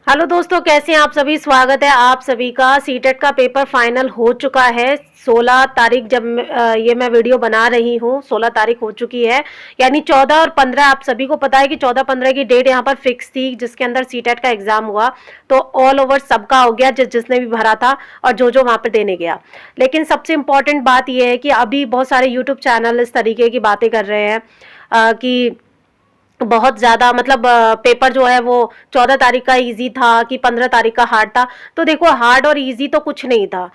Hello दोस्तों, कैसे हैं आप सभी। स्वागत है आप सभी का। सीटेट का पेपर फाइनल हो चुका है। 16 तारीख जब ये मैं वीडियो बना रही हूँ 16 तारीख हो चुकी है। यानी 14 और 15 आप सभी को पता है कि 14-15 की डेट यहाँ पर फिक्स थी जिसके अंदर सीटेट का एग्जाम हुआ। तो ऑल ओवर सबका हो गया जिसने भी भरा था और जो वहाँ पे देने गया। लेकिन सबसे इम्पोर्टेंट बात यह है कि अभी बहुत सारे यूट्यूब चैनल इस तरीके की बातें कर रहे हैं कि बहुत ज़्यादा मतलब पेपर जो है वो 14 तारीख का इजी था कि 15 तारीख का हार्ड था। तो देखो, हार्ड और इजी तो कुछ नहीं था।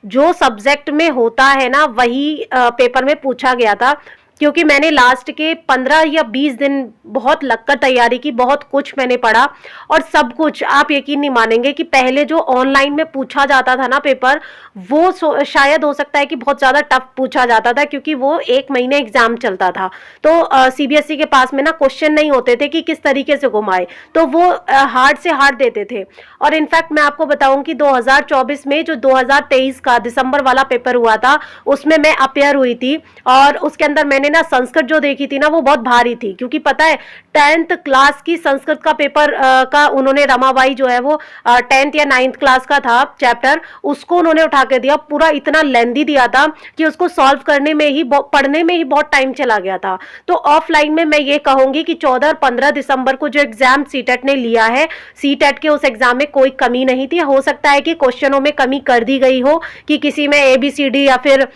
जो सब्जेक्ट में होता है ना वही पेपर में पूछा गया था। क्योंकि मैंने लास्ट के 15 या 20 दिन बहुत लगकर तैयारी की, बहुत कुछ मैंने पढ़ा और सब कुछ आप यकीन नहीं मानेंगे कि पहले जो ऑनलाइन में पूछा जाता था ना पेपर, वो शायद हो सकता है कि बहुत ज़्यादा टफ पूछा जाता था क्योंकि वो 1 महीने एग्जाम चलता था। तो सीबीएसई के पास में ना क्वेश्चन नहीं होते थे कि किस तरीके से घुमाए, तो वो हार्ड से हार्ड देते थे। और इनफैक्ट मैं आपको बताऊं कि 2024 में जो 2023 का दिसंबर वाला पेपर हुआ था उसमें मैं अपेयर हुई थी और उसके अंदर मैंने ना संस्कृत जो देखी थी ना वो बहुत भारी थी। क्योंकि पता है 10th क्लास की संस्कृत का पेपर का उन्होंने रमाबाई जो है वो 10th या 9th क्लास का था चैप्टर, उसको उन्होंने उठा के दिया। पूरा इतना लेंदी दिया था कि उसको सॉल्व करने में ही पढ़ने में ही बहुत टाइम चला गया था। तो ऑफलाइन में मैं ये कहूंगी कि 14 और 15 दिसंबर को जो एग्जाम सीटेट ने लिया है, सीटेट के उस एग्जाम में कोई कमी नहीं थी। हो सकता है कि क्वेश्चनों में कमी कर दी गई हो कि किसी में ABCD या फिर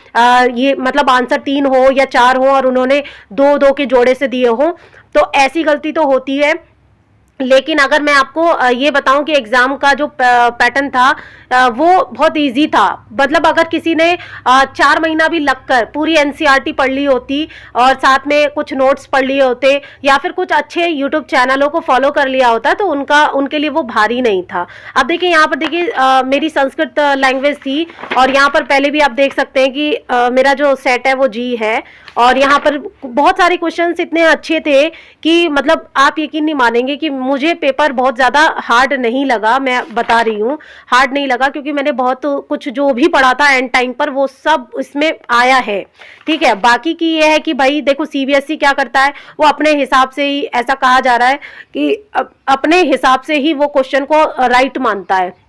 ये मतलब आंसर 3 हो या 4 हो और उन्होंने 2-2 के जोड़े से दिए हो, तो ऐसी गलती तो होती है। लेकिन अगर मैं आपको ये बताऊं कि एग्जाम का जो पैटर्न था वो बहुत इजी था। मतलब अगर किसी ने 4 महीना भी लगकर पूरी एनसीईआरटी पढ़ ली होती और साथ में कुछ नोट्स पढ़ लिए होते या फिर कुछ अच्छे यूट्यूब चैनलों को फॉलो कर लिया होता तो उनके लिए वो भारी नहीं था। अब देखिए यहाँ पर देखिए मेरी संस्कृत लैंग्वेज थी और यहाँ पर पहले भी आप देख सकते हैं कि मेरा जो सेट है वो जी है और यहाँ पर बहुत सारे क्वेश्चंस इतने अच्छे थे कि मतलब आप यकीन नहीं मानेंगे कि मुझे पेपर बहुत ज़्यादा हार्ड नहीं लगा। मैं बता रही हूँ हार्ड नहीं लगा क्योंकि मैंने बहुत कुछ जो भी पढ़ा था एंड टाइम पर वो सब इसमें आया है। ठीक है, बाकी की ये है कि भाई देखो सीबीएसई क्या करता है, वो अपने हिसाब से ही, ऐसा कहा जा रहा है कि अपने हिसाब से ही वो क्वेश्चन को राइट मानता है।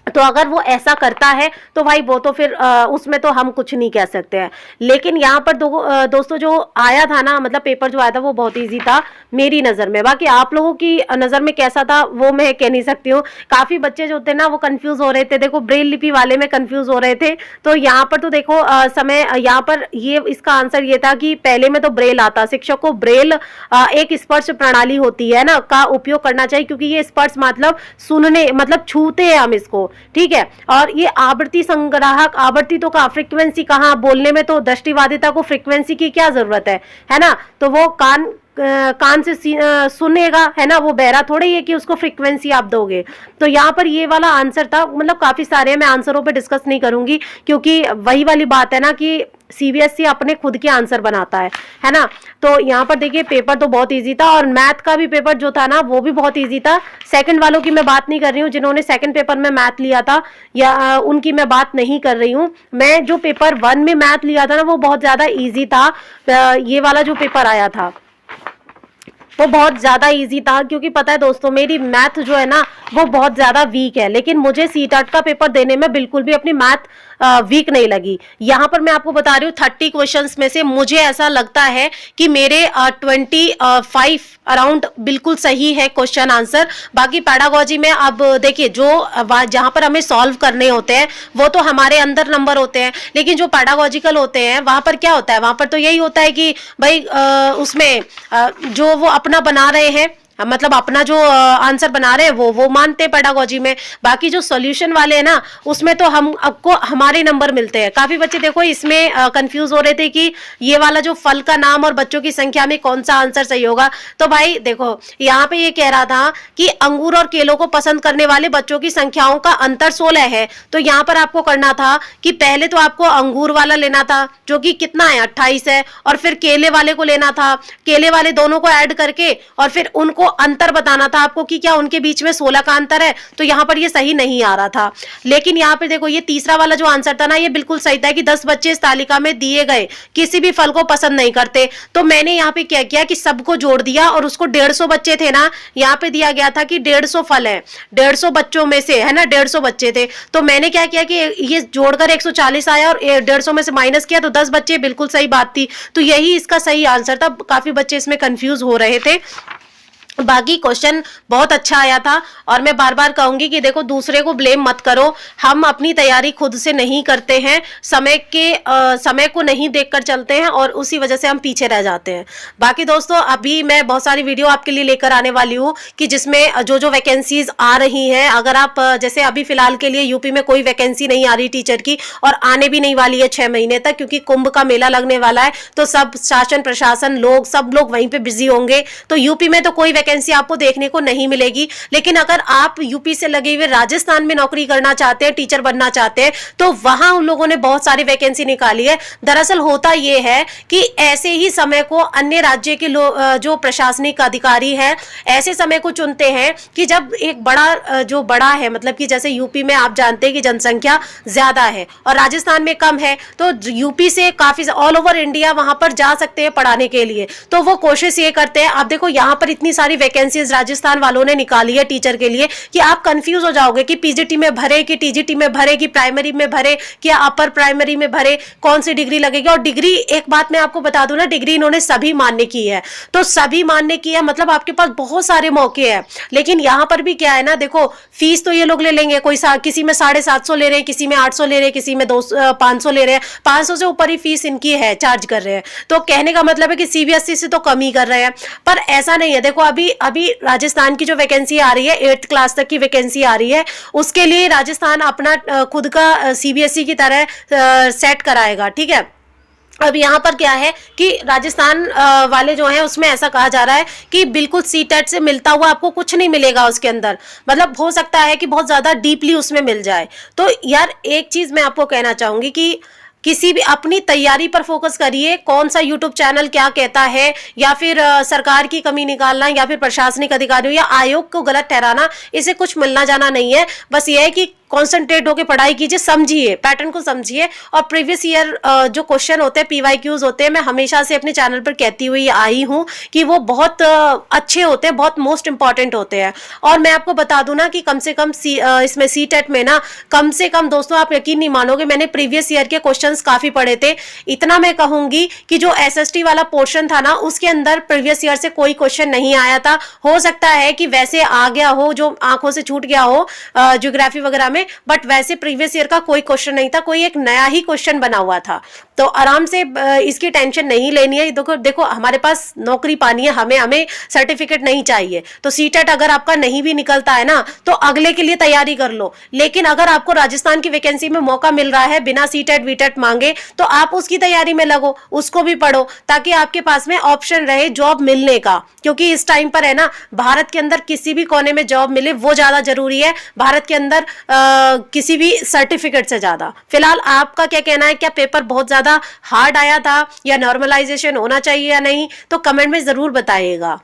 तो अगर वो ऐसा करता है तो भाई वो तो फिर उसमें तो हम कुछ नहीं कह सकते हैं। लेकिन यहाँ पर दोस्तों जो आया था ना, मतलब पेपर जो आया था वो बहुत इजी था मेरी नज़र में। बाकी आप लोगों की नज़र में कैसा था वो मैं कह नहीं सकती हूँ। काफ़ी बच्चे जो थे ना वो कंफ्यूज हो रहे थे। देखो ब्रेल लिपि वाले में कंफ्यूज हो रहे थे। तो यहाँ पर तो देखो समय यहाँ पर ये इसका आंसर ये था कि पहले में तो ब्रेल आता, शिक्षक को ब्रेल एक स्पर्श प्रणाली होती है ना का उपयोग करना चाहिए क्योंकि ये स्पर्श मतलब सुनने, मतलब छूते हैं हम इसको। ठीक है, और ये आवृत्ति संग्राहक, आवृत्ति तो कहा, फ्रीक्वेंसी कहाँ, बोलने में तो दृष्टिवादिता को फ्रीक्वेंसी की क्या जरूरत है ना। तो वो कान से सुनेगा, है ना, वो बहरा थोड़े ही है कि उसको फ्रीक्वेंसी आप दोगे। तो यहाँ पर ये वाला आंसर था। मतलब काफी सारे हैं, मैं आंसरों पे डिस्कस नहीं करूंगी क्योंकि वही वाली बात है ना कि सीबीएसई अपने खुद के आंसर बनाता है ना। तो यहाँ पर देखिए पेपर तो बहुत इजी था और मैथ का भी पेपर जो था ना वो भी बहुत इजी था। सेकंड वालों की मैं बात नहीं कर रही हूँ, जिन्होंने सेकंड पेपर में मैथ लिया था या उनकी मैं बात नहीं कर रही हूँ। मैं जो पेपर 1 में मैथ लिया था ना वो बहुत ज्यादा इजी था। ये वाला जो पेपर आया था वो बहुत ज़्यादा इजी था क्योंकि पता है दोस्तों मेरी मैथ जो है ना वो बहुत ज़्यादा वीक है। लेकिन मुझे सीटेट का पेपर देने में बिल्कुल भी अपनी मैथ वीक नहीं लगी। यहाँ पर मैं आपको बता रही हूँ 30 क्वेश्चंस में से मुझे ऐसा लगता है कि मेरे 25 अराउंड बिल्कुल सही है क्वेश्चन आंसर। बाकी पैडागोजी में अब देखिए जो जहाँ पर हमें सॉल्व करने होते हैं वो तो हमारे अंदर नंबर होते हैं, लेकिन जो पैडागोजिकल होते हैं वहाँ पर क्या होता है, वहाँ पर तो यही होता है कि भाई उसमें जो वो अपना बना रहे हैं, मतलब अपना जो आंसर बना रहे हैं वो मानते हैं पेडागोजी में। बाकी जो सॉल्यूशन वाले हैं ना उसमें तो हम आपको हमारे नंबर मिलते हैं। काफी बच्चे देखो इसमें कंफ्यूज हो रहे थे कि ये वाला जो फल का नाम और बच्चों की संख्या में कौन सा आंसर सही होगा। तो भाई देखो यहाँ पे ये कह रहा था कि अंगूर और केलों को पसंद करने वाले बच्चों की संख्याओं का अंतर 16 है। तो यहाँ पर आपको करना था कि पहले तो आपको अंगूर वाला लेना था जो कि कितना है 28 है, और फिर केले वाले को लेना था, केले वाले दोनों को ऐड करके और फिर उनको अंतर बताना था आपको कि क्या उनके बीच में 16 का अंतर है, तो यहाँ पर ये सही नहीं आ रहा था। लेकिन यहाँ पे देखो ये तीसरा वाला जो आंसर था ना, ये बिल्कुल सही था कि 10 बच्चे इस तालिका में दिए गए किसी भी फल को पसंद नहीं करते। तो मैंने यहाँ पे क्या किया कि सबको जोड़ दिया और उसको 150 बच्चे थे ना, यहाँ पे दिया गया था कि 150 फल है, 150 बच्चों में से है ना 150 बच्चे थे, तो मैंने क्या किया कि ये जोड़कर 140 आया और 150 में से माइनस किया तो 10 बच्चे, बिल्कुल सही बात थी। तो यही इसका सही आंसर था। काफी बच्चे इसमें कंफ्यूज हो रहे थे। बाकी क्वेश्चन बहुत अच्छा आया था और मैं बार बार कहूंगी कि देखो दूसरे को ब्लेम मत करो, हम अपनी तैयारी खुद से नहीं करते हैं, समय को नहीं देखकर चलते हैं और उसी वजह से हम पीछे रह जाते हैं। बाकी दोस्तों अभी मैं बहुत सारी वीडियो आपके लिए लेकर आने वाली हूँ कि जिसमें जो जो वैकेंसीज आ रही हैं, अगर आप जैसे अभी फिलहाल के लिए यूपी में कोई वैकेंसी नहीं आ रही टीचर की और आने भी नहीं वाली है 6 महीने तक, क्योंकि कुंभ का मेला लगने वाला है, तो सब शासन प्रशासन लोग सब लोग वहीं पे बिजी होंगे, तो यूपी में तो कोई वैकेंसी आपको देखने को नहीं मिलेगी। लेकिन अगर आप यूपी से लगे हुए राजस्थान में नौकरी करना चाहते हैं, टीचर बनना चाहते हैं, तो वहां उन लोगों ने बहुत सारी वैकेंसी निकाली है। दरअसल होता यह है कि ऐसे ही समय को अन्य राज्य के जो प्रशासनिक अधिकारी हैं ऐसे समय को चुनते हैं कि जब एक बड़ा है, मतलब कि जैसे यूपी में आप जानते हैं कि जनसंख्या ज्यादा है और राजस्थान में कम है, तो यूपी से काफी ऑल ओवर इंडिया वहां पर जा सकते हैं पढ़ाने के लिए, तो वो कोशिश ये करते हैं। आप देखो यहाँ पर इतनी सारी वैकेंसीज राजस्थान वालों ने निकाली है टीचर के लिए कि आप कंफ्यूज हो जाओगे कि पीजीटी में भरे कि टीजीटी में भरे कि प्राइमरी में भरे कि अपर प्राइमरी में भरे, कौन सी डिग्री लगेगी। और डिग्री, एक बात मैं आपको बता दूं ना, डिग्री इन्होंने सभी मान्य की है, तो सभी मान्य की है मतलब आपके पास बहुत सारे मौके हैं। लेकिन यहां पर भी क्या है ना, देखो फीस तो ये लोग ले लेंगे, कोई किसी में 750 ले रहे हैं, किसी में 800 ले रहे हैं, किसी में 500 ले रहे हैं, 500 से ऊपर ही फीस इनकी है, चार्ज कर रहे हैं। तो कहने का मतलब है कि सीबीएसई से तो कम ही कर रहे हैं, पर ऐसा नहीं है। देखो अभी राजस्थान की जो वैकेंसी आ रही है 8th क्लास तक की वैकेंसी आ रही है, उसके लिए राजस्थान अपना खुद का सीबीएसई की तरह सेट कराएगा, ठीक है। अब यहाँ पर क्या है कि राजस्थान वाले जो हैं उसमें ऐसा कहा जा रहा है कि बिल्कुल सीटेट से मिलता हुआ आपको कुछ नहीं मिलेगा उसके अंदर, मतलब हो सकता है कि बहुत ज्यादा डीपली उसमें मिल जाए। तो यार एक चीज मैं आपको कहना चाहूंगी कि किसी भी अपनी तैयारी पर फोकस करिए, कौन सा यूट्यूब चैनल क्या कहता है, या फिर सरकार की कमी निकालना, या फिर प्रशासनिक अधिकारियों या आयोग को गलत ठहराना, इसे कुछ मिलना जाना नहीं है। बस ये है कि कॉन्सेंट्रेट होकर पढ़ाई कीजिए, समझिए, पैटर्न को समझिए। और प्रीवियस ईयर जो क्वेश्चन होते हैं, पीवाईक्यूज होते हैं, मैं हमेशा से अपने चैनल पर कहती हुई आई हूँ कि वो बहुत अच्छे होते हैं, बहुत मोस्ट इंपॉर्टेंट होते हैं। और मैं आपको बता दूं ना कि कम से कम इसमें सीटेट में ना, कम से कम दोस्तों आप यकीन नहीं मानोगे, मैंने प्रीवियस ईयर के क्वेश्चंस काफी पढ़े थे। इतना मैं कहूंगी कि जो एसएसटी वाला पोर्शन था ना, उसके अंदर प्रीवियस ईयर से कोई क्वेश्चन नहीं आया था। हो सकता है कि वैसे आ गया हो, जो आंखों से छूट गया हो ज्योग्राफी वगैरह में, बट वैसे प्रीवियस ईयर का कोई क्वेश्चन नहीं था, कोई एक नया ही क्वेश्चन बना हुआ था। तो आराम से इसकी टेंशन नहीं लेनी है। देखो हमारे पास नौकरी पानी है, हमें सर्टिफिकेट नहीं चाहिए। तो सीटेट अगर आपका नहीं भी निकलता है ना, तो अगले के लिए तैयारी कर लो। लेकिन अगर आपको राजस्थान की वैकेंसी में मौका मिल रहा है बिना सीटेट वीटेट मांगे, तो आप उसकी तैयारी में लगो, उसको भी पढ़ो, ताकि आपके पास में ऑप्शन रहे जॉब मिलने का। क्योंकि इस टाइम पर है ना, भारत के अंदर किसी भी कोने में जॉब मिले वो ज्यादा जरूरी है, भारत के अंदर किसी भी सर्टिफिकेट से ज्यादा। फिलहाल आपका क्या कहना है, क्या पेपर बहुत ज्यादा हार्ड आया था या नॉर्मलाइजेशन होना चाहिए या नहीं, तो कमेंट में जरूर बताइएगा।